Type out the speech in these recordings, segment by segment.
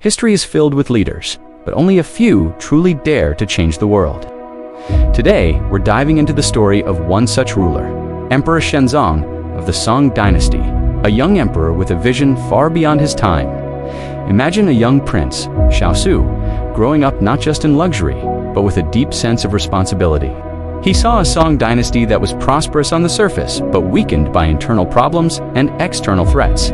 History is filled with leaders, but only a few truly dare to change the world. Today, we're diving into the story of one such ruler, Emperor Shenzong of the Song dynasty, a young emperor with a vision far beyond his time. Imagine a young prince, Xiaosu, growing up not just in luxury, but with a deep sense of responsibility. He saw a Song dynasty that was prosperous on the surface, but weakened by internal problems and external threats.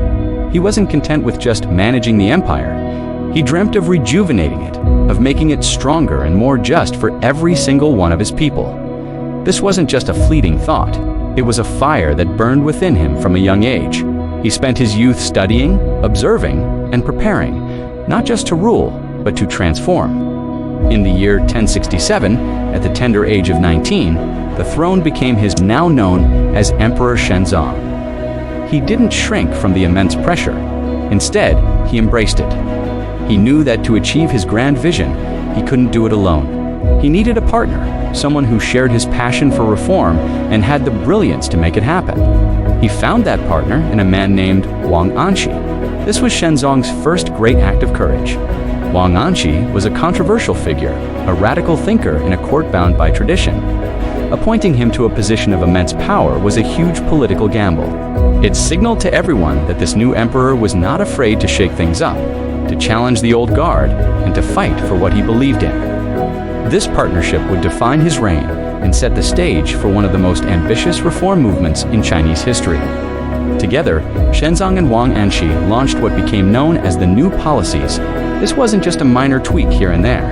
He wasn't content with just managing the empire. He dreamt of rejuvenating it, of making it stronger and more just for every single one of his people. This wasn't just a fleeting thought. It was a fire that burned within him from a young age. He spent his youth studying, observing, and preparing, not just to rule, but to transform. In the year 1067, at the tender age of 19, the throne became his, now known as Emperor Shenzong. He didn't shrink from the immense pressure. Instead, he embraced it. He knew that to achieve his grand vision, he couldn't do it alone. He needed a partner, someone who shared his passion for reform and had the brilliance to make it happen. He found that partner in a man named Wang Anshi. This was Shenzong's first great act of courage. Wang Anshi was a controversial figure, a radical thinker in a court bound by tradition. Appointing him to a position of immense power was a huge political gamble. It signaled to everyone that this new emperor was not afraid to shake things up, to challenge the old guard, and to fight for what he believed in. This partnership would define his reign and set the stage for one of the most ambitious reform movements in Chinese history. Together, Shenzong and Wang Anshi launched what became known as the New Policies. This wasn't just a minor tweak here and there.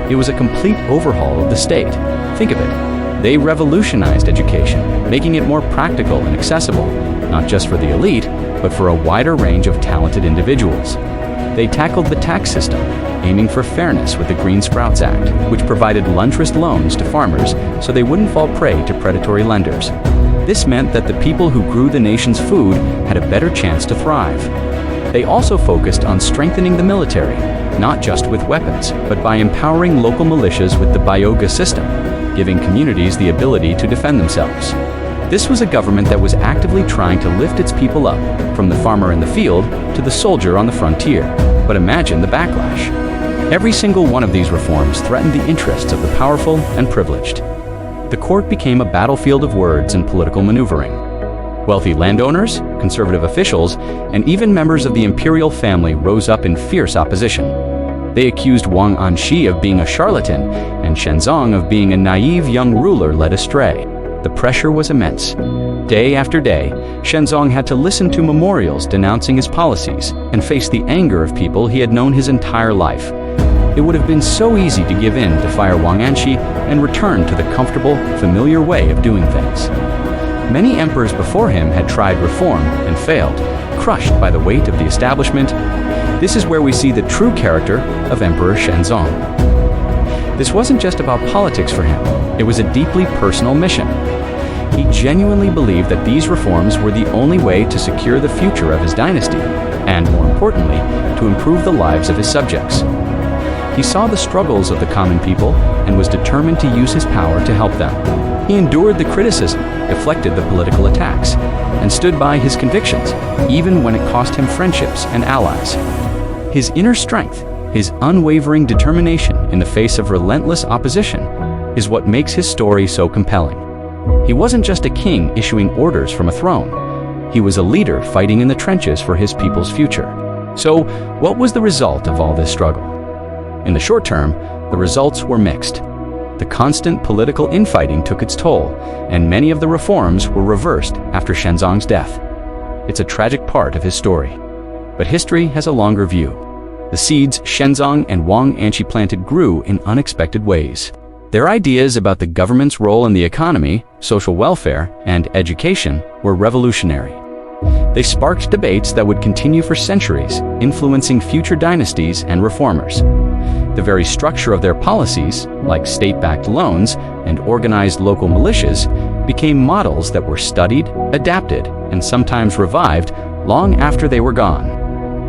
It was a complete overhaul of the state. Think of it. They revolutionized education, making it more practical and accessible, not just for the elite, but for a wider range of talented individuals. They tackled the tax system, aiming for fairness with the Green Sprouts Act, which provided interest loans to farmers so they wouldn't fall prey to predatory lenders. This meant that the people who grew the nation's food had a better chance to thrive. They also focused on strengthening the military, not just with weapons, but by empowering local militias with the Bioga system, giving communities the ability to defend themselves. This was a government that was actively trying to lift its people up, from the farmer in the field to the soldier on the frontier. But imagine the backlash. Every single one of these reforms threatened the interests of the powerful and privileged. The court became a battlefield of words and political maneuvering. Wealthy landowners, conservative officials, and even members of the imperial family rose up in fierce opposition. They accused Wang Anshi of being a charlatan and Shenzong of being a naive young ruler led astray. The pressure was immense. Day after day, Shenzong had to listen to memorials denouncing his policies and face the anger of people he had known his entire life. It would have been so easy to give in to fire Wang Anshi and return to the comfortable, familiar way of doing things. Many emperors before him had tried reform and failed, crushed by the weight of the establishment. This is where we see the true character of Emperor Shenzong. This wasn't just about politics for him. It was a deeply personal mission. He genuinely believed that these reforms were the only way to secure the future of his dynasty, and more importantly, to improve the lives of his subjects. He saw the struggles of the common people and was determined to use his power to help them. He endured the criticism, deflected the political attacks, and stood by his convictions, even when it cost him friendships and allies. His inner strength, his unwavering determination in the face of relentless opposition, is what makes his story so compelling. He wasn't just a king issuing orders from a throne. He was a leader fighting in the trenches for his people's future. So, what was the result of all this struggle? In the short term, the results were mixed. The constant political infighting took its toll, and many of the reforms were reversed after Shenzong's death. It's a tragic part of his story. But history has a longer view. The seeds Shenzong and Wang Anshi planted grew in unexpected ways. Their ideas about the government's role in the economy, social welfare, and education were revolutionary. They sparked debates that would continue for centuries, influencing future dynasties and reformers. The very structure of their policies, like state-backed loans and organized local militias, became models that were studied, adapted, and sometimes revived long after they were gone.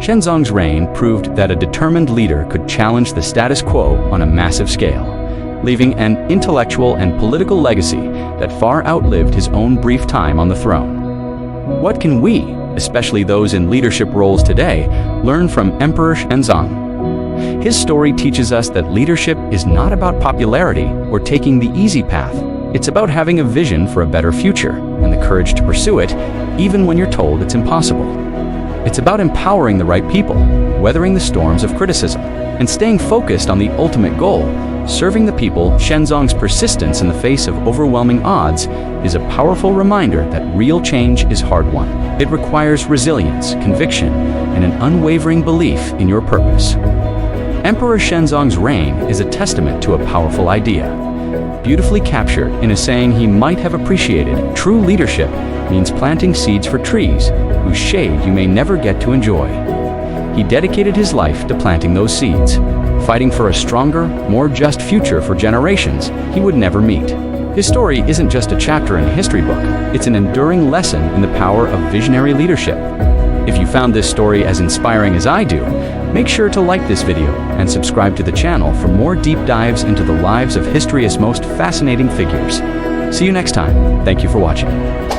Shenzong's reign proved that a determined leader could challenge the status quo on a massive scale, leaving an intellectual and political legacy that far outlived his own brief time on the throne. What can we, especially those in leadership roles today, learn from Emperor Shenzong? His story teaches us that leadership is not about popularity or taking the easy path. It's about having a vision for a better future and the courage to pursue it, even when you're told it's impossible. It's about empowering the right people, weathering the storms of criticism, and staying focused on the ultimate goal, serving the people. Shenzong's persistence in the face of overwhelming odds is a powerful reminder that real change is hard-won. It requires resilience, conviction, and an unwavering belief in your purpose. Emperor Shenzong's reign is a testament to a powerful idea, beautifully captured in a saying he might have appreciated. True leadership means planting seeds for trees whose shade you may never get to enjoy. He dedicated his life to planting those seeds, fighting for a stronger, more just future for generations he would never meet. His story isn't just a chapter in a history book, it's an enduring lesson in the power of visionary leadership. If you found this story as inspiring as I do, make sure to like this video and subscribe to the channel for more deep dives into the lives of history's most fascinating figures. See you next time. Thank you for watching.